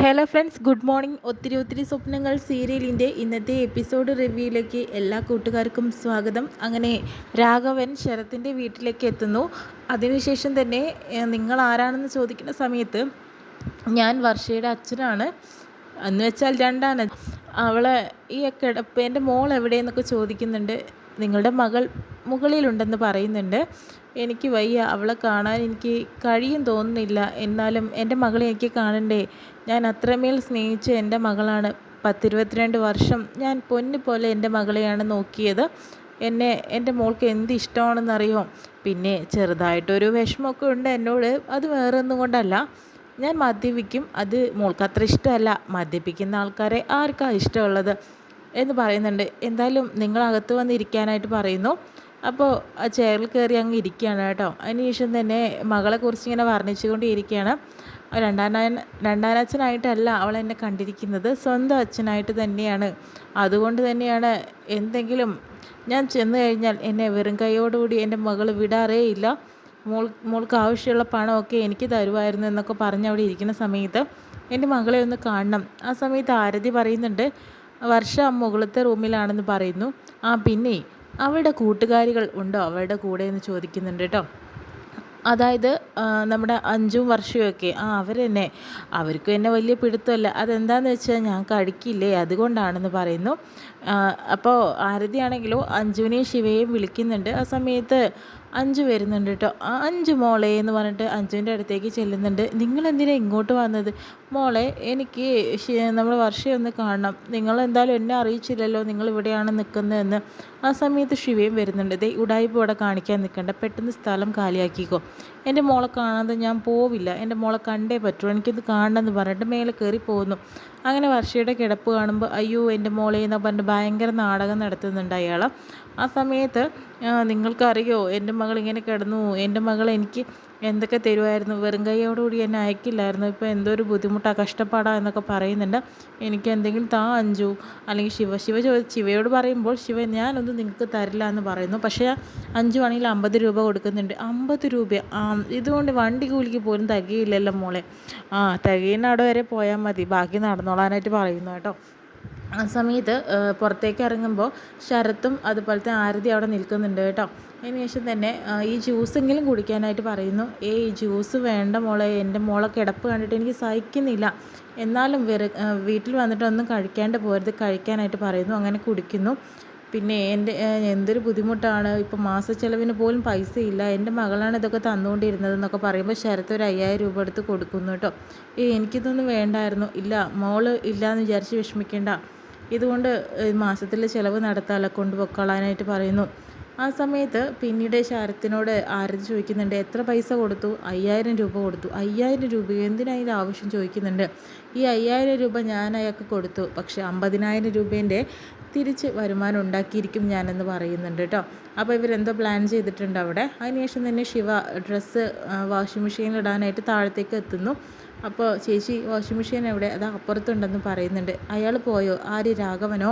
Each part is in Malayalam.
Hello friends, good morning. ഒത്തിരി സ്വപ്നങ്ങൾ സീരിയലിൻ്റെ ഇന്നത്തെ എപ്പിസോഡ് റിവ്യൂയിലേക്ക് എല്ലാ കൂട്ടുകാർക്കും സ്വാഗതം. അങ്ങനെ രാഘവൻ ശരത്തിൻ്റെ വീട്ടിലേക്ക് എത്തുന്നു. അതിനുശേഷം തന്നെ നിങ്ങൾ ആരാണെന്ന് ചോദിക്കുന്ന സമയത്ത് ഞാൻ വർഷയുടെ അച്ഛനാണ് എന്ന് വെച്ചാൽ രണ്ടാണ്. അവളെ ഈ കിടപ്പ് എൻ്റെ മോൾ എവിടെയെന്നൊക്കെ ചോദിക്കുന്നുണ്ട്. നിങ്ങളുടെ മകൾ മുകളിലുണ്ടെന്ന് പറയുന്നുണ്ട്. എനിക്ക് വയ്യ, അവളെ കാണാൻ എനിക്ക് കഴിയും തോന്നുന്നില്ല. എന്നാലും എൻ്റെ മകളെ എനിക്ക് കാണണ്ടേ? ഞാൻ അത്രമേൽ സ്നേഹിച്ച എൻ്റെ മകളാണ്. 10-22 വർഷം ഞാൻ പൊന്നു പോലെ എൻ്റെ മകളെയാണ് നോക്കിയത്. എൻ്റെ മോൾക്ക് എന്ത് ഇഷ്ടമാണെന്നറിയോ? പിന്നെ ചെറുതായിട്ടൊരു വിഷമമൊക്കെ ഉണ്ട് എന്നോട്. അത് വേറെ ഒന്നും കൊണ്ടല്ല, ഞാൻ മദ്യപിക്കും. അത് മോൾക്ക് അത്ര ഇഷ്ടമല്ല. മദ്യപിക്കുന്ന ആൾക്കാരെ ആർക്കാണ് ഇഷ്ടമുള്ളത് എന്ന് പറയുന്നുണ്ട്. എന്തായാലും നിങ്ങൾ വന്നിരിക്കാനായിട്ട് പറയുന്നു. അപ്പോൾ ആ ചെയറിൽ കയറി അങ്ങ് ഇരിക്കുകയാണ് കേട്ടോ. അതിനുശേഷം തന്നെ മകളെക്കുറിച്ച് ഇങ്ങനെ വർണ്ണിച്ചുകൊണ്ടിരിക്കുകയാണ്. രണ്ടാനച്ഛനായിട്ടല്ല അവൾ എന്നെ കണ്ടിരിക്കുന്നത്, സ്വന്തം അച്ഛനായിട്ട് തന്നെയാണ്. അതുകൊണ്ട് തന്നെയാണ് എന്തെങ്കിലും ഞാൻ ചെന്ന് കഴിഞ്ഞാൽ എന്നെ വെറും കൈയോടുകൂടി എൻ്റെ മകൾ വിടാറേയില്ല. മോൾക്ക് ആവശ്യമുള്ള പണമൊക്കെ എനിക്ക് തരുമായിരുന്നു എന്നൊക്കെ പറഞ്ഞ് അവിടെ ഇരിക്കുന്ന സമയത്ത് എൻ്റെ മകളെ ഒന്ന് കാണണം. ആ സമയത്ത് ആരതി പറയുന്നുണ്ട്, വർഷ മുകളിലത്തെ റൂമിലാണെന്ന് പറയുന്നു. പിന്നെ അവളുടെ കൂട്ടുകാരികൾ ഉണ്ടോ അവളുടെ കൂടെ എന്ന് ചോദിക്കുന്നുണ്ട് കേട്ടോ. അതായത് നമ്മുടെ അഞ്ചും വർഷമൊക്കെ അവർ തന്നെ, അവർക്കും എന്നെ വലിയ പിടുത്തമല്ല. അതെന്താണെന്ന് വെച്ചാൽ ഞാൻ കഴിക്കില്ലേ, അതുകൊണ്ടാണെന്ന് പറയുന്നു. അപ്പോൾ ആരതിയാണെങ്കിലോ അഞ്ജുവിനെയും ശിവയെയും വിളിക്കുന്നുണ്ട്. ആ സമയത്ത് അഞ്ചു വരുന്നുണ്ട് കേട്ടോ. അഞ്ചു മോളെ എന്ന് പറഞ്ഞിട്ട് അഞ്ജുവിൻ്റെ അടുത്തേക്ക് ചെല്ലുന്നുണ്ട്. നിങ്ങളെന്തിനാണ് ഇങ്ങോട്ട് വന്നത്? മോളെ, എനിക്ക് നമ്മുടെ വർഷയെ ഒന്ന് കാണണം. നിങ്ങളെന്തായാലും എന്നെ അറിയിച്ചില്ലല്ലോ നിങ്ങൾ ഇവിടെയാണ് നിൽക്കുന്നതെന്ന്. ആ സമയത്ത് ശിവയും വരുന്നുണ്ട്. ദേ, ഉടായിപ്പ് ഇവിടെ കാണിക്കാൻ നിൽക്കണ്ട, പെട്ടെന്ന് സ്ഥലം കാലിയാക്കിക്കോ. എൻ്റെ മോളെ കാണാതെ ഞാൻ പോവില്ല, എൻ്റെ മോളെ കണ്ടേ പറ്റൂ, എനിക്കിത് കാണണമെന്ന് പറഞ്ഞിട്ട് മേലെ കയറി പോകുന്നു. അങ്ങനെ വർഷയുടെ കിടപ്പ് കാണുമ്പോൾ അയ്യോ എൻ്റെ മോളെ എന്ന് പറഞ്ഞിട്ട് ഭയങ്കര നാടകം നടത്തുന്നുണ്ട് അയാൾ. ആ സമയത്ത് നിങ്ങൾക്കറിയോ എൻ്റെ മകൾ ഇങ്ങനെ കിടന്നു, എൻ്റെ മകൾ എനിക്ക് എന്തൊക്കെ തരുമായിരുന്നു, വെറും കൈയോടുകൂടി എന്നെ അയക്കില്ലായിരുന്നു. ഇപ്പോൾ എന്തോ ഒരു ബുദ്ധിമുട്ടാണ്, കഷ്ടപ്പാടാണ് എന്നൊക്കെ പറയുന്നുണ്ട്. എനിക്ക് എന്തെങ്കിലും താ അഞ്ചു, അല്ലെങ്കിൽ ശിവയോട് പറയുമ്പോൾ ശിവ ഞാനൊന്നും നിങ്ങൾക്ക് തരില്ല എന്ന് പറയുന്നു. പക്ഷേ അഞ്ചു ആണെങ്കിൽ 50 രൂപ കൊടുക്കുന്നുണ്ട്. 50 രൂപ? ഇതുകൊണ്ട് വണ്ടി കൂലിക്ക് പോലും തികയില്ലല്ലോ മോളെ. തികയുന്ന അവിടെ വരെ പോയാൽ മതി, ബാക്കി നടന്നോളാനായിട്ട് പറയുന്നു കേട്ടോ. ആ സമയത്ത് പുറത്തേക്ക് ഇറങ്ങുമ്പോൾ ശരത്തും അതുപോലത്തെ ആരതി അവിടെ നിൽക്കുന്നുണ്ട് കേട്ടോ. അതിനുശേഷം തന്നെ ഈ ജ്യൂസെങ്കിലും കുടിക്കാനായിട്ട് പറയുന്നു. ഈ ജ്യൂസ് വേണ്ട മോളെ, എൻ്റെ മോളെ കിടപ്പ് കണ്ടിട്ട് എനിക്ക് സഹിക്കുന്നില്ല. എന്നാലും വീട്ടിൽ വന്നിട്ട് ഒന്നും കഴിക്കാണ്ട് പോരുത്, കഴിക്കാനായിട്ട് പറയുന്നു. അങ്ങനെ കുടിക്കുന്നു. പിന്നെ എന്തൊരു ബുദ്ധിമുട്ടാണ്, ഇപ്പോൾ മാസച്ചെലവിന് പോലും പൈസ ഇല്ല, എൻ്റെ മകളാണ് ഇതൊക്കെ തന്നുകൊണ്ടിരുന്നതെന്നൊക്കെ പറയുമ്പോൾ ശരത്ത് ഒരു 5000 രൂപ എടുത്ത് കൊടുക്കുന്നു കേട്ടോ. എനിക്കിതൊന്നും വേണ്ടായിരുന്നു. ഇല്ല, മോള് ഇല്ലയെന്ന് വിചാരിച്ച് വിഷമിക്കേണ്ട, ഇതുകൊണ്ട് മാസത്തിലെ ചിലവ് നടത്താമല്ലോ, കൊണ്ടുപോയിക്കൊള്ളാനായിട്ട് പറയുന്നു. ആ സമയത്ത് പിന്നീട് ശരത്തിനോട് ആരതി ചോദിക്കുന്നുണ്ട്, എത്ര പൈസ കൊടുത്തു? 5000 രൂപ കൊടുത്തു. 5000 രൂപ എന്തിനായാലും ആവശ്യം ചോദിക്കുന്നുണ്ട്. ഈ 5000 രൂപ ഞാൻ അയാൾക്ക് കൊടുത്തു, പക്ഷേ 50000 രൂപേൻ്റെ തിരിച്ച് വരുമാനം ഉണ്ടാക്കിയിരിക്കും ഞാനെന്ന് പറയുന്നുണ്ട് കേട്ടോ. അപ്പോൾ ഇവരെന്തോ പ്ലാൻ ചെയ്തിട്ടുണ്ട് അവിടെ. അതിനുശേഷം തന്നെ ശിവ ഡ്രസ്സ് വാഷിംഗ് മെഷീനിൽ ഇടാനായിട്ട് താഴത്തേക്ക് എത്തുന്നു. അപ്പോൾ ചേച്ചി, വാഷിംഗ് മെഷീൻ എവിടെ? അത് അപ്പുറത്തുണ്ടെന്ന് പറയുന്നുണ്ട്. അയാൾ പോയോ? ആര്? രാഘവനോ?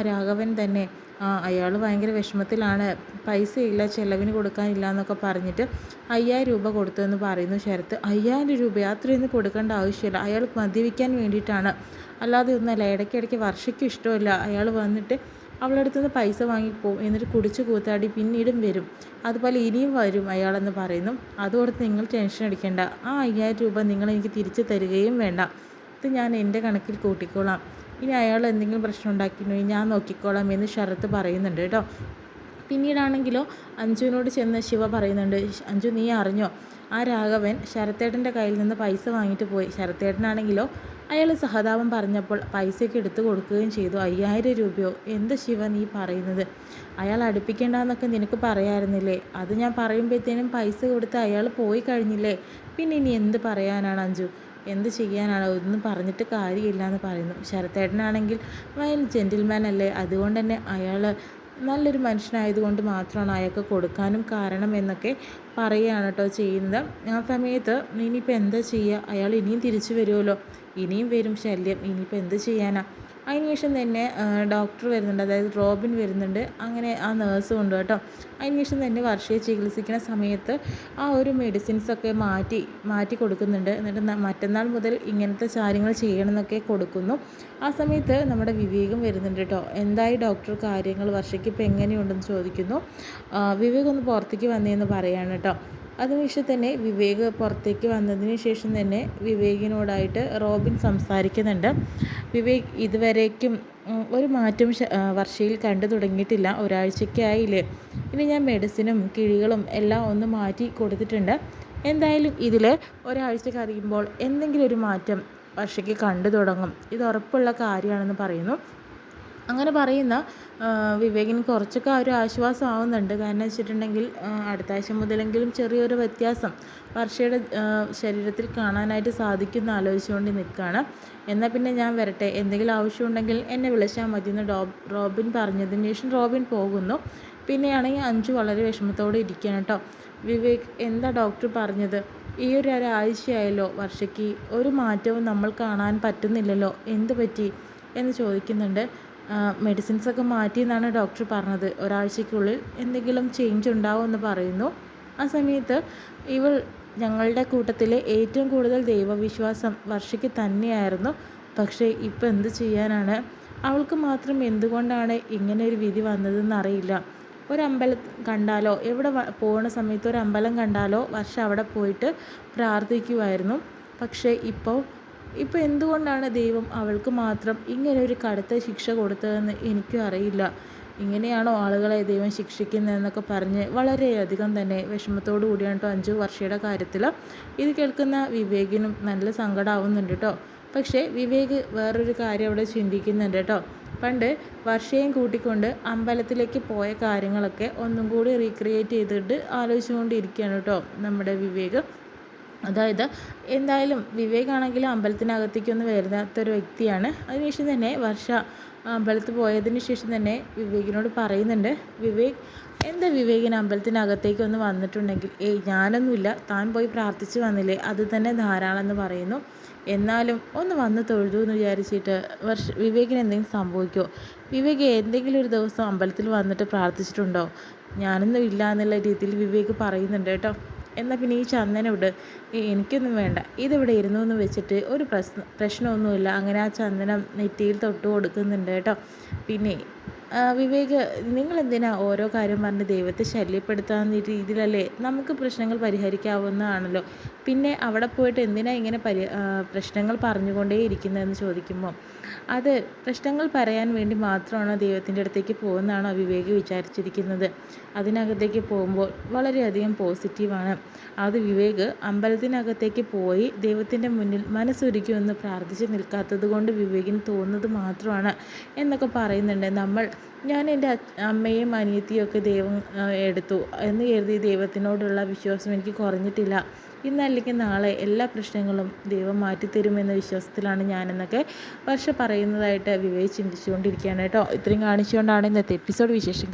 രാഘവൻ തന്നെ. അയാൾ ഭയങ്കര വിഷമത്തിലാണ്, പൈസയില്ല, ചിലവിന് കൊടുക്കാനില്ല എന്നൊക്കെ പറഞ്ഞിട്ട് 5000 രൂപ കൊടുത്തു എന്ന് പറയുന്നു ശരത്ത്. 5000 രൂപ? അത്രയൊന്നും കൊടുക്കേണ്ട ആവശ്യമില്ല, അയാൾ മദ്യപിക്കാൻ വേണ്ടിയിട്ടാണ്, അല്ലാതെ ഒന്നല്ല. ഇടയ്ക്കിടയ്ക്ക് വർഷയ്ക്കും ഇഷ്ടമില്ല, അയാൾ വന്നിട്ട് അവളുടെ അടുത്തുനിന്ന് പൈസ വാങ്ങിപ്പോവും, എന്നിട്ട് കുടിച്ച് കൂത്താടി പിന്നീടും വരും, അതുപോലെ ഇനിയും വരും അയാളെന്ന് പറയുന്നു. അതോടത്ത് നിങ്ങൾ ടെൻഷൻ അടിക്കേണ്ട, 5000 രൂപ നിങ്ങൾ എനിക്ക് തിരിച്ചു തരികയും വേണ്ട, ഇത് ഞാൻ എൻ്റെ കണക്കിൽ കൂട്ടിക്കോളാം. ഇനി അയാൾ എന്തെങ്കിലും പ്രശ്നം ഉണ്ടാക്കിയിട്ടുണ്ടെങ്കിൽ ഞാൻ നോക്കിക്കോളാം എന്ന് ശരത്ത് പറയുന്നുണ്ട് കേട്ടോ. പിന്നീടാണെങ്കിലോ അഞ്ജുവിനോട് ചെന്ന് ശിവ പറയുന്നുണ്ട്, അഞ്ജു നീ അറിഞ്ഞോ, രാഘവൻ ശരത്തേട്ടൻ്റെ കയ്യിൽ നിന്ന് പൈസ വാങ്ങിയിട്ട് പോയി. ശരത്തേട്ടനാണെങ്കിലോ അയാൾ സഹതാപം പറഞ്ഞപ്പോൾ പൈസയൊക്കെ എടുത്തു കൊടുക്കുകയും ചെയ്തു. 5000 രൂപയോ? എന്ത് ശിവ നീ പറയുന്നത്? അയാൾ അടുപ്പിക്കേണ്ടെന്നൊക്കെ നിനക്ക് പറയാമായിരുന്നില്ലേ? അത് ഞാൻ പറയുമ്പോഴത്തേനും പൈസ കൊടുത്ത് അയാൾ പോയി കഴിഞ്ഞില്ലേ, പിന്നെ ഇനി എന്ത് പറയാനാണ് അഞ്ജു? എന്ത് ചെയ്യാനാണ്? ഒന്നും പറഞ്ഞിട്ട് കാര്യമില്ല എന്ന് പറയുന്നു. ശരത്തേട്ടനാണെങ്കിൽ ഭയങ്കര ജെൻറ്റിൽമാൻ അല്ലേ, അതുകൊണ്ട് തന്നെ അയാൾ നല്ലൊരു മനുഷ്യനായതുകൊണ്ട് മാത്രമാണ് അയാൾക്ക് കൊടുക്കാനും കാരണം എന്നൊക്കെ പറയുകയാണ് കേട്ടോ ചെയ്യുന്നത്. ആ സമയത്ത് ഇനിയിപ്പോൾ എന്താ ചെയ്യുക, അയാൾ ഇനിയും തിരിച്ചു വരുമല്ലോ, ഇനിയും വരും ശല്യം, ഇനിയിപ്പോൾ എന്ത് ചെയ്യാനാ. അതിനുശേഷം തന്നെ ഡോക്ടർ വരുന്നുണ്ട്, അതായത് റോബിൻ വരുന്നുണ്ട്, അങ്ങനെ ആ നേഴ്സും ഉണ്ട് കേട്ടോ. അതിനുശേഷം തന്നെ വർഷയെ ചികിത്സിക്കുന്ന സമയത്ത് ആ ഒരു മെഡിസിൻസൊക്കെ മാറ്റി കൊടുക്കുന്നുണ്ട്. എന്നിട്ട് മറ്റന്നാൾ മുതൽ ഇങ്ങനത്തെ കാര്യങ്ങൾ ചെയ്യണമെന്നൊക്കെ കൊടുക്കുന്നു. ആ സമയത്ത് നമ്മുടെ വിവേകം വരുന്നുണ്ട് കേട്ടോ. എന്തായി ഡോക്ടർ കാര്യങ്ങൾ, വർഷയ്ക്ക് ഇപ്പോൾ എങ്ങനെയുണ്ടെന്ന് ചോദിക്കുന്നു. വിവേക് ഒന്ന് പുറത്തേക്ക് വന്നേന്ന് പറയാണ് കേട്ടോ. അതിനുശേഷം തന്നെ വിവേക് പുറത്തേക്ക് വന്നതിന് ശേഷം തന്നെ വിവേകിനോടായിട്ട് റോബിൻ സംസാരിക്കുന്നുണ്ട്. വിവേക് ഇതുവരേക്കും ഒരു മാറ്റം വർഷയിൽ കണ്ടു തുടങ്ങിയിട്ടില്ല, ഒരാഴ്ചയ്ക്കായില്ലേ. ഇനി ഞാൻ മെഡിസിനും കിഴികളും എല്ലാം ഒന്ന് മാറ്റി കൊടുത്തിട്ടുണ്ട്. എന്തായാലും ഇതിൽ ഒരാഴ്ച കഴിയുമ്പോൾ എന്തെങ്കിലും ഒരു മാറ്റം വർഷയ്ക്ക് കണ്ടു തുടങ്ങും, ഇത് ഉറപ്പുള്ള കാര്യമാണെന്ന് പറയുന്നു. അങ്ങനെ പറയുന്ന വിവേകിന് കുറച്ചൊക്കെ ഒരു ആശ്വാസം ആവുന്നുണ്ട്. കാരണം വെച്ചിട്ടുണ്ടെങ്കിൽ അടുത്ത ആഴ്ച മുതലെങ്കിലും ചെറിയൊരു വ്യത്യാസം വർഷയുടെ ശരീരത്തിൽ കാണാനായിട്ട് സാധിക്കുമെന്ന് ആലോചിച്ചുകൊണ്ട് നിൽക്കുകയാണ്. എന്നാൽ പിന്നെ ഞാൻ വരട്ടെ, എന്തെങ്കിലും ആവശ്യമുണ്ടെങ്കിൽ എന്നെ വിളിച്ചാൽ മതി എന്ന് റോബിൻ പറഞ്ഞതിന് ശേഷം റോബിൻ പോകുന്നു. പിന്നെയാണെങ്കിൽ അഞ്ചു വളരെ വിഷമത്തോടെ ഇരിക്കുകയാണ് കേട്ടോ. വിവേക്, എന്താ ഡോക്ടർ പറഞ്ഞത്? ഈ ഒരാഴ്ചയായല്ലോ വർഷയ്ക്ക് ഒരു മാറ്റവും നമ്മൾ കാണാൻ പറ്റുന്നില്ലല്ലോ, എന്ത് പറ്റി എന്ന് ചോദിക്കുന്നുണ്ട്. മെഡിസിൻസൊക്കെ മാറ്റി എന്നാണ് ഡോക്ടർ പറഞ്ഞത്, ഒരാഴ്ചയ്ക്കുള്ളിൽ എന്തെങ്കിലും ചേഞ്ച് ഉണ്ടാവുമെന്ന് പറയുന്നു. ആ സമയത്ത് ഇവൾ ഞങ്ങളുടെ കൂട്ടത്തിലെ ഏറ്റവും കൂടുതൽ ദൈവവിശ്വാസം വർഷയ്ക്ക് തന്നെയായിരുന്നു. പക്ഷേ ഇപ്പം എന്ത് ചെയ്യാനാണ്, അവൾക്ക് മാത്രം എന്തുകൊണ്ടാണ് ഇങ്ങനെ ഒരു വിധി വന്നതെന്ന് അറിയില്ല. ഒരമ്പലം കണ്ടാലോ, എവിടെ പോകുന്ന സമയത്ത് ഒരു അമ്പലം കണ്ടാലോ വർഷ അവിടെ പോയിട്ട് പ്രാർത്ഥിക്കുമായിരുന്നു. പക്ഷേ ഇപ്പോൾ എന്തുകൊണ്ടാണ് ദൈവം അവൾക്ക് മാത്രം ഇങ്ങനെ ഒരു കടുത്ത ശിക്ഷ കൊടുത്തതെന്ന് എനിക്കും അറിയില്ല. ഇങ്ങനെയാണോ ആളുകളെ ദൈവം ശിക്ഷിക്കുന്നതെന്നൊക്കെ പറഞ്ഞ് വളരെയധികം തന്നെ വിഷമത്തോടു കൂടിയാണ് കേട്ടോ അഞ്ചു വർഷയുടെ കാര്യത്തിൽ. ഇത് കേൾക്കുന്ന വിവേകിനും നല്ല സങ്കടമാവുന്നുണ്ട് കേട്ടോ. പക്ഷേ വിവേക് വേറൊരു കാര്യം അവിടെ ചിന്തിക്കുന്നുണ്ട് കേട്ടോ. പണ്ട് വർഷയും കൂട്ടിക്കൊണ്ട് അമ്പലത്തിലേക്ക് പോയ കാര്യങ്ങളൊക്കെ ഒന്നും കൂടി റീക്രിയേറ്റ് ചെയ്തിട്ട് ആലോചിച്ചുകൊണ്ടിരിക്കുകയാണ് കേട്ടോ നമ്മുടെ വിവേക്. അതായത് എന്തായാലും വിവേകാണെങ്കിൽ അമ്പലത്തിനകത്തേക്കൊന്നും വരുന്നാത്തൊരു വ്യക്തിയാണ്. അതിനുശേഷം തന്നെ വർഷ അമ്പലത്തിൽ പോയതിന് ശേഷം തന്നെ വിവേകിനോട് പറയുന്നുണ്ട്, വിവേക്, എന്താ വിവേകിന് അമ്പലത്തിനകത്തേക്ക് ഒന്ന് വന്നിട്ടുണ്ടെങ്കിൽ, ഞാനൊന്നുമില്ല, താൻ പോയി പ്രാർത്ഥിച്ച് വന്നില്ലേ, അത് തന്നെ ധാരാളം എന്ന് പറയുന്നു. എന്നാലും ഒന്ന് വന്ന് തൊഴുതു എന്ന് വിചാരിച്ചിട്ട് വിവേകിന് എന്തെങ്കിലും സംഭവിക്കുമോ? വിവേക് എന്തെങ്കിലും ഒരു ദിവസം അമ്പലത്തിൽ വന്നിട്ട് പ്രാർത്ഥിച്ചിട്ടുണ്ടോ? ഞാനൊന്നും ഇല്ല എന്നുള്ള രീതിയിൽ വിവേക് പറയുന്നുണ്ട് കേട്ടോ. എന്നാൽ പിന്നെ ഈ ചന്ദനം ഇട്, എനിക്കൊന്നും വേണ്ട, ഇതിവിടെ ഇരുന്നു എന്ന് വെച്ചിട്ട് ഒരു പ്രശ്നമൊന്നുമില്ല. അങ്ങനെ ആ ചന്ദനം നെറ്റിയിൽ തൊട്ട് കൊടുക്കുന്നുണ്ട് കേട്ടോ. പിന്നെ വിവേക്, നിങ്ങളെന്തിനാ ഓരോ കാര്യം പറഞ്ഞ് ദൈവത്തെ ശല്യപ്പെടുത്താവുന്ന രീതിയിലല്ലേ നമുക്ക് പ്രശ്നങ്ങൾ പരിഹരിക്കാവുന്നതാണല്ലോ. പിന്നെ അവിടെ പോയിട്ട് എന്തിനാ ഇങ്ങനെ പ്രശ്നങ്ങൾ പറഞ്ഞുകൊണ്ടേ ഇരിക്കുന്നതെന്ന് ചോദിക്കുമ്പോൾ, അത് പ്രശ്നങ്ങൾ പറയാൻ വേണ്ടി മാത്രമാണോ ദൈവത്തിൻ്റെ അടുത്തേക്ക് പോകുന്നതാണോ വിവേക് വിചാരിച്ചിരിക്കുന്നത്? അതിനകത്തേക്ക് പോകുമ്പോൾ വളരെയധികം പോസിറ്റീവാണ്. അത് വിവേക് അമ്പലത്തിനകത്തേക്ക് പോയി ദൈവത്തിൻ്റെ മുന്നിൽ മനസ്സൊരുക്കി പ്രാർത്ഥിച്ച് നിൽക്കാത്തത് കൊണ്ട് വിവേകിന് തോന്നുന്നത് മാത്രമാണ് എന്നൊക്കെ പറയുന്നുണ്ട്. ഞാൻ എൻ്റെ അമ്മയും അനിയത്തിയും ഒക്കെ ദൈവം എടുത്തു എന്ന് കരുതി ദൈവത്തിനോടുള്ള വിശ്വാസം എനിക്ക് കുറഞ്ഞിട്ടില്ല. ഇന്നല്ലെങ്കിൽ നാളെ എല്ലാ പ്രശ്നങ്ങളും ദൈവം മാറ്റിത്തരുമെന്ന വിശ്വാസത്തിലാണ് ഞാനെന്നൊക്കെ വർഷ പറയുന്നതായിട്ട് വിവേക് ചിന്തിച്ചുകൊണ്ടിരിക്കുകയാണ് കേട്ടോ. ഇത്രയും കാണിച്ചുകൊണ്ടാണ് ഇന്നത്തെ എപ്പിസോഡ് വിശേഷം.